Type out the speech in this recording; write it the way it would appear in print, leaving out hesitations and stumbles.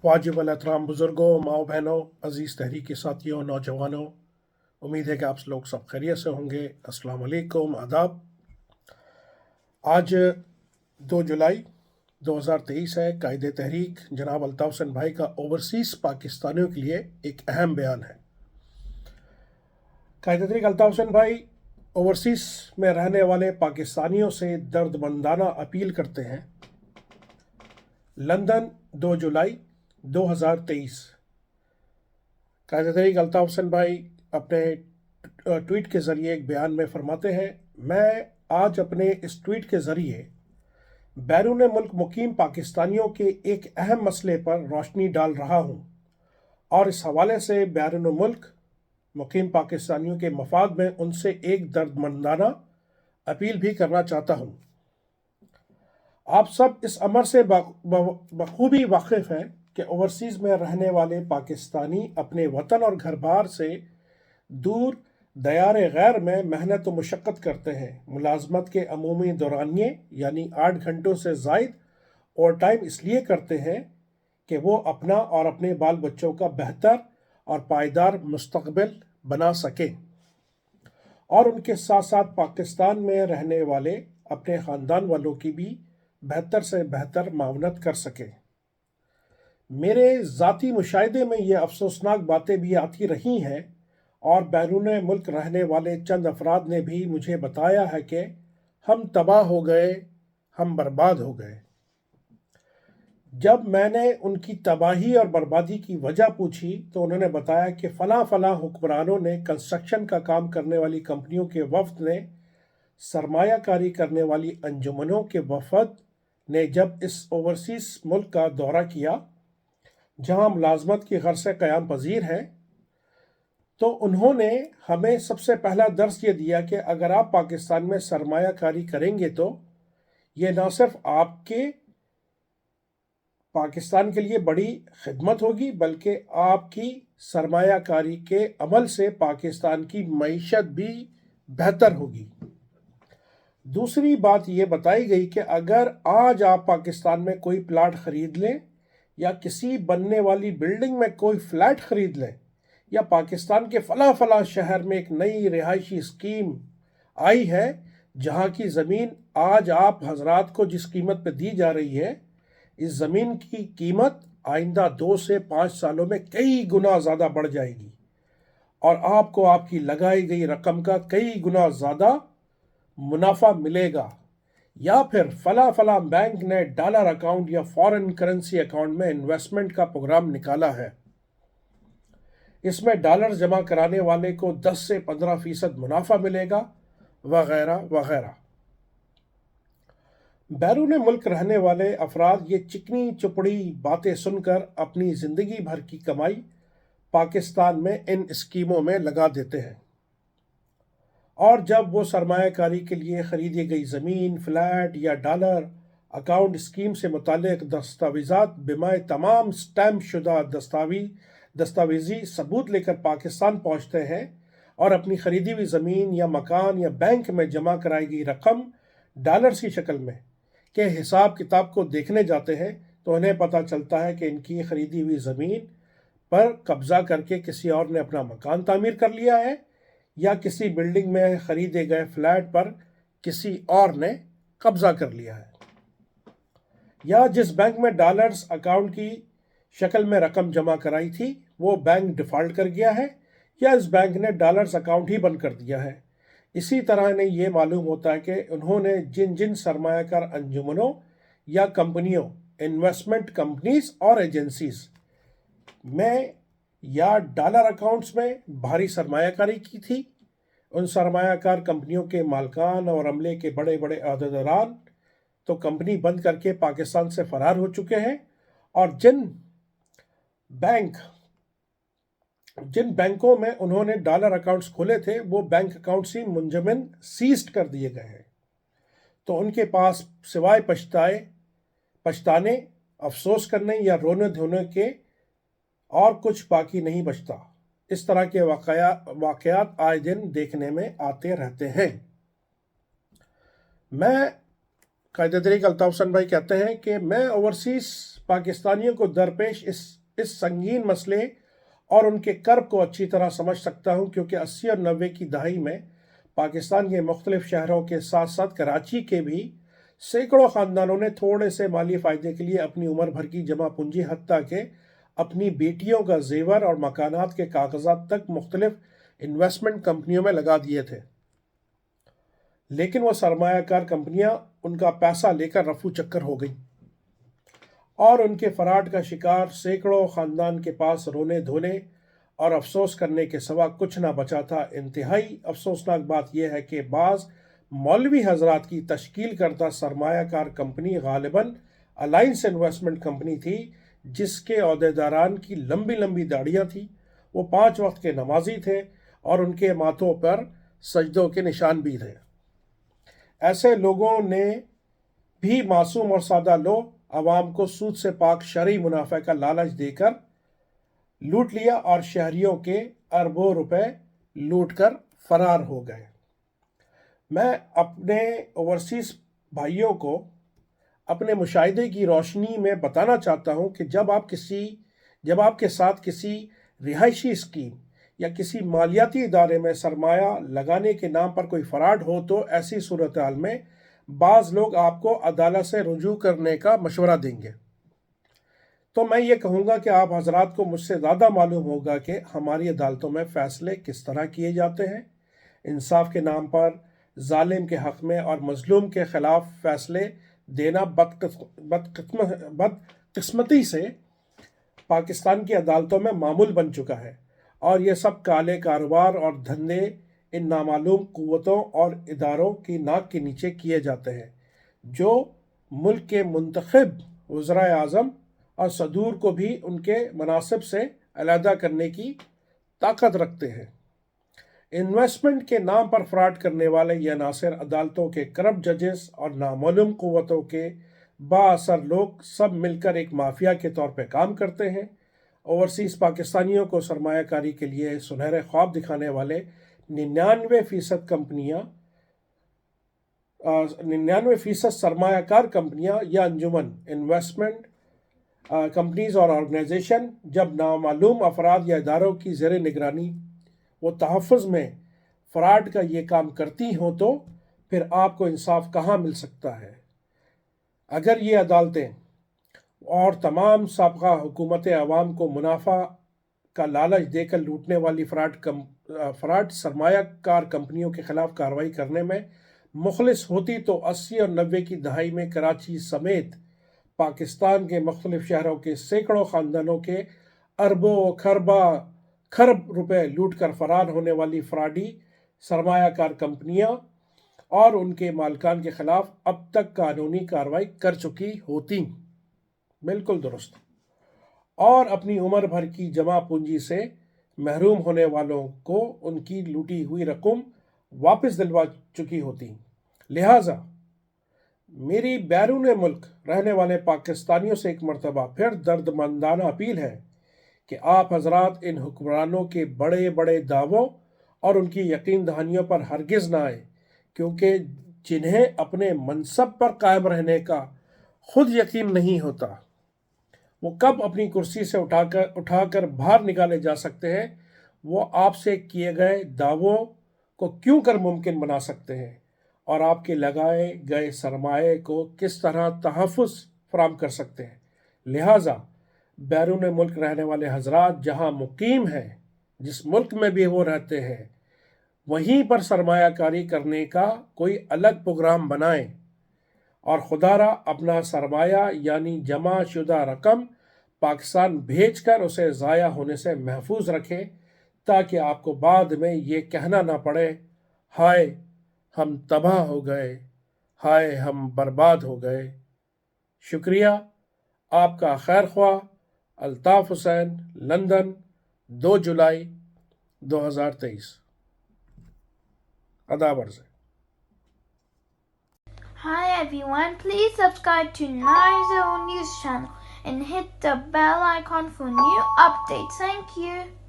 वाजिब एहतराम बुज़ुर्गों, माओ बहनों, अज़ीज़ तहरीक के साथियों, नौजवानों, उम्मीद है कि आप लोग सब खैरियत से होंगे। अस्सलाम वालेकुम, आदाब। आज 2 जुलाई 2023 है। कायदे तहरीक जनाब अल्ताफ़ हुसैन भाई का ओवरसीज़ पाकिस्तानियों के लिए एक अहम बयान है। कायदे तहरीक अल्ताफ़ हुसैन भाई ओवरसीज़ में रहने वाले पाकिस्तानियों से दर्दमंदाना अपील करते हैं। लंदन 2 जुलाई 2023। कायदे तहरीक अल्ताफ़ हुसैन भाई अपने ट्वीट के ज़रिए एक बयान में फरमाते हैं, मैं आज अपने इस ट्वीट के ज़रिए बैरून मुल्क मुकीम पाकिस्तानियों के एक अहम मसले पर रोशनी डाल रहा हूँ और इस हवाले से बैरून मुल्क मुकीम पाकिस्तानियों के मफाद में उनसे एक दर्दमंदाना अपील भी करना चाहता हूँ। आप सब इस अमर से बखूबी वाकिफ़ हैं कि ओवरसीज़ में रहने वाले पाकिस्तानी अपने वतन और घर बार से दूर दयार गैर में मेहनत व मशक्क़त करते हैं। मुलाजमत के अमूमी दौरानिए यानी 8 घंटों से ज़ायद ओवर टाइम इसलिए करते हैं कि वो अपना और अपने बाल बच्चों का बेहतर और पायदार मुस्तकबिल बना सकें और उनके साथ साथ पाकिस्तान में रहने वाले अपने ख़ानदान वालों की भी बेहतर से बेहतर मावनत कर सकें। मेरे ज़ाती मुशाहिदे में ये अफसोसनाक बातें भी आती रही हैं और बैरून मुल्क रहने वाले चंद अफराद ने भी मुझे बताया है कि हम तबाह हो गए, हम बर्बाद हो गए। जब मैंने उनकी तबाही और बर्बादी की वजह पूछी तो उन्होंने बताया कि फ़लाँ हुक्मरानों ने, कंस्ट्रक्शन का काम करने वाली कंपनियों के वफ़द ने, सरमायाकारी करने वाली अंजुमनों के वफ़द ने जब इस ओवरसीज़ मुल्क का दौरा किया जहाँ मुलाजमत की गर्ज़ क़याम पजीर है, तो उन्होंने हमें सबसे पहला दर्स ये दिया कि अगर आप पाकिस्तान में सरमायाकारी करेंगे तो ये न सिर्फ आपके पाकिस्तान के लिए बड़ी खिदमत होगी बल्कि आपकी सरमायाकारी के अमल से पाकिस्तान की मईशत भी बेहतर होगी। दूसरी बात ये बताई गई कि अगर आज आप पाकिस्तान में कोई प्लाट ख़रीद लें या किसी बनने वाली बिल्डिंग में कोई फ्लैट ख़रीद लें या पाकिस्तान के फ़लाँ शहर में एक नई रिहायशी स्कीम आई है जहाँ की ज़मीन आज आप हजरात को जिस कीमत पर दी जा रही है, इस ज़मीन की कीमत आइंदा 2 से 5 सालों में कई गुना ज़्यादा बढ़ जाएगी और आपको आपकी लगाई गई रकम का कई गुना ज़्यादा मुनाफा मिलेगा। या फिर फला बैंक ने डॉलर अकाउंट या फॉरेन करेंसी अकाउंट में इन्वेस्टमेंट का प्रोग्राम निकाला है, इसमें डॉलर जमा कराने वाले को 10 से 15% मुनाफा मिलेगा, वगैरह वगैरह। बैरून मुल्क रहने वाले अफराद ये चिकनी चुपड़ी बातें सुनकर अपनी ज़िंदगी भर की कमाई पाकिस्तान में इन स्कीमों में लगा देते हैं और जब वो सरमायाकारी के लिए ख़रीदी गई ज़मीन, फ्लैट या डॉलर अकाउंट स्कीम से मुताल्लिक़ दस्तावेज़ात बिमाए तमाम स्टैम्प शुदा दस्तावेज़ी सबूत लेकर पाकिस्तान पहुँचते हैं और अपनी ख़रीदी हुई ज़मीन या मकान या बैंक में जमा कराई गई रकम डॉलर्स की शक्ल में के हिसाब किताब को देखने जाते हैं, तो उन्हें पता चलता है कि इनकी ख़रीदी हुई ज़मीन पर कब्ज़ा करके किसी और ने अपना मकान तामीर कर लिया है या किसी बिल्डिंग में ख़रीदे गए फ्लैट पर किसी और ने कब्ज़ा कर लिया है, या जिस बैंक में डॉलर्स अकाउंट की शक्ल में रकम जमा कराई थी वो बैंक डिफ़ॉल्ट कर गया है या इस बैंक ने डॉलर्स अकाउंट ही बंद कर दिया है। इसी तरह इन्हें ये मालूम होता है कि उन्होंने जिन जिन सरमायाकार अंजुमनों या कंपनियों, इन्वेस्टमेंट कंपनीज और एजेंसीज में या डॉलर अकाउंट्स में भारी सरमायाकारी की थी, उन सरमायाकार कंपनियों के मालकान और अमले के बड़े बड़े अहदेदारान तो कंपनी बंद करके पाकिस्तान से फ़रार हो चुके हैं और जिन बैंकों में उन्होंने डॉलर अकाउंट्स खोले थे वो बैंक अकाउंट्स ही मुंजमन सीज्ड कर दिए गए हैं। तो उनके पास सिवाय पछताने, अफसोस करने या रोने धोने के और कुछ बाकी नहीं बचता। इस तरह के वाक़यात आए दिन देखने में आते रहते हैं। मैं कायदे तहरीक अल्ताफ़ हुसैन भाई कहते हैं कि मैं ओवरसीज़ پاکستانیوں کو درپیش اس سنگین مسئلے اور ان کے کرب کو اچھی طرح سمجھ سکتا ہوں، کیونکہ 80 اور 90 کی دہائی میں پاکستان کے مختلف شہروں کے ساتھ ساتھ کراچی کے بھی سینکڑوں خاندانوں نے تھوڑے سے مالی فائدے کے لیے اپنی عمر بھر کی جمع پونجی، حتیٰ کہ اپنی بیٹیوں کا زیور اور مکانات کے کاغذات تک مختلف انویسٹمنٹ کمپنیوں میں لگا دیے تھے، لیکن وہ سرمایہ کار کمپنیاں ان کا پیسہ لے کر رفو چکر ہو گئیں اور ان کے فراڈ کا شکار سینکڑوں خاندان کے پاس رونے دھونے اور افسوس کرنے کے سوا کچھ نہ بچا تھا۔ انتہائی افسوسناک بات یہ ہے کہ بعض مولوی حضرات کی تشکیل کردہ سرمایہ کار کمپنی غالباً الائنس انویسٹمنٹ کمپنی تھی، جس کے عہدیداران کی لمبی لمبی داڑیاں تھیں، وہ 5 وقت کے نمازی تھے اور ان کے ماتھوں پر سجدوں کے نشان بھی تھے۔ ایسے لوگوں نے بھی معصوم اور سادہ عوام کو سود سے پاک شرعی منافع کا لالچ دے کر لوٹ لیا اور شہریوں کے اربوں روپے لوٹ کر فرار ہو گئے۔ میں اپنے اوورسیز بھائیوں کو اپنے مشاہدے کی روشنی میں بتانا چاہتا ہوں کہ جب آپ کے ساتھ کسی رہائشی اسکیم یا کسی مالیاتی ادارے میں سرمایہ لگانے کے نام پر کوئی فراڈ ہو، تو ایسی صورتحال میں بعض لوگ آپ کو عدالت سے رجوع کرنے کا مشورہ دیں گے۔ تو میں یہ کہوں گا کہ آپ حضرات کو مجھ سے زیادہ معلوم ہوگا کہ ہماری عدالتوں میں فیصلے کس طرح کیے جاتے ہیں۔ انصاف کے نام پر ظالم کے حق میں اور مظلوم کے خلاف فیصلے دینا بدقسمتی سے پاکستان کی عدالتوں میں معمول بن چکا ہے، اور یہ سب کالے کاروبار اور دھندے ان نامعلوم قوتوں اور اداروں کی ناک کے نیچے کیے جاتے ہیں، جو ملک کے منتخب وزرائے اعظم اور صدور کو بھی ان کے مناصب سے علیحدہ کرنے کی طاقت رکھتے ہیں۔ انویسٹمنٹ کے نام پر فراڈ کرنے والے یہ عناصر عدالتوں کے کرپٹ ججز اور نامعلوم قوتوں کے بااثر لوگ سب مل کر ایک مافیا کے طور پہ کام کرتے ہیں۔ اوورسیز پاکستانیوں کو سرمایہ کاری کے لیے سنہرے خواب دکھانے والے 99% سرمایہ کار کمپنیاں یا انجمن انویسٹمنٹ کمپنیز اور آرگنائزیشن جب نامعلوم افراد یا اداروں کی زیر نگرانی وہ تحفظ میں فراڈ کا یہ کام کرتی ہوں، تو پھر آپ کو انصاف کہاں مل سکتا ہے؟ اگر یہ عدالتیں اور تمام سابقہ حکومتیں عوام کو منافع کا لالچ دے کر لوٹنے والی فراڈ سرمایہ کار کمپنیوں کے خلاف کارروائی کرنے میں مخلص ہوتی، تو 80 اور 90 کی دہائی میں کراچی سمیت پاکستان کے مختلف شہروں کے سینکڑوں خاندانوں کے اربوں خرب روپے لوٹ کر فرار ہونے والی فراڈی سرمایہ کار کمپنیاں اور ان کے مالکان کے خلاف اب تک قانونی کارروائی کر چکی ہوتی۔ بالکل درست۔ اور اپنی عمر بھر کی جمع پونجی سے محروم ہونے والوں کو ان کی لوٹی ہوئی رقم واپس دلوا چکی ہوتی۔ لہٰذا میری بیرون ملک رہنے والے پاکستانیوں سے ایک مرتبہ پھر درد مندانہ اپیل ہے کہ آپ حضرات ان حکمرانوں کے بڑے بڑے دعووں اور ان کی یقین دہانیوں پر ہرگز نہ آئیں، کیونکہ جنہیں اپنے منصب پر قائم رہنے کا خود یقین نہیں ہوتا، وہ کب اپنی کرسی سے اٹھا کر باہر نکالے جا سکتے ہیں، وہ آپ سے کیے گئے دعووں کو کیوں کر ممکن بنا سکتے ہیں، اور آپ کے لگائے گئے سرمایے کو کس طرح تحفظ فراہم کر سکتے ہیں۔ لہٰذا بیرون ملک رہنے والے حضرات جہاں مقیم ہیں، جس ملک میں بھی وہ رہتے ہیں، وہیں پر سرمایہ کاری کرنے کا کوئی الگ پروگرام بنائیں اور خدا را اپنا سرمایہ یعنی جمع شدہ رقم پاکستان بھیج کر اسے ضائع ہونے سے محفوظ رکھیں، تاکہ آپ کو بعد میں یہ کہنا نہ پڑے، ہائے ہم تباہ ہو گئے، ہائے ہم برباد ہو گئے۔ شکریہ۔ آپ کا خیر خواہ الطاف حسین، لندن، 2 جولائی 2023۔ آداب عرض ہے۔ Hi everyone, please subscribe to 90 News channel and hit the bell icon for new updates. Thank you.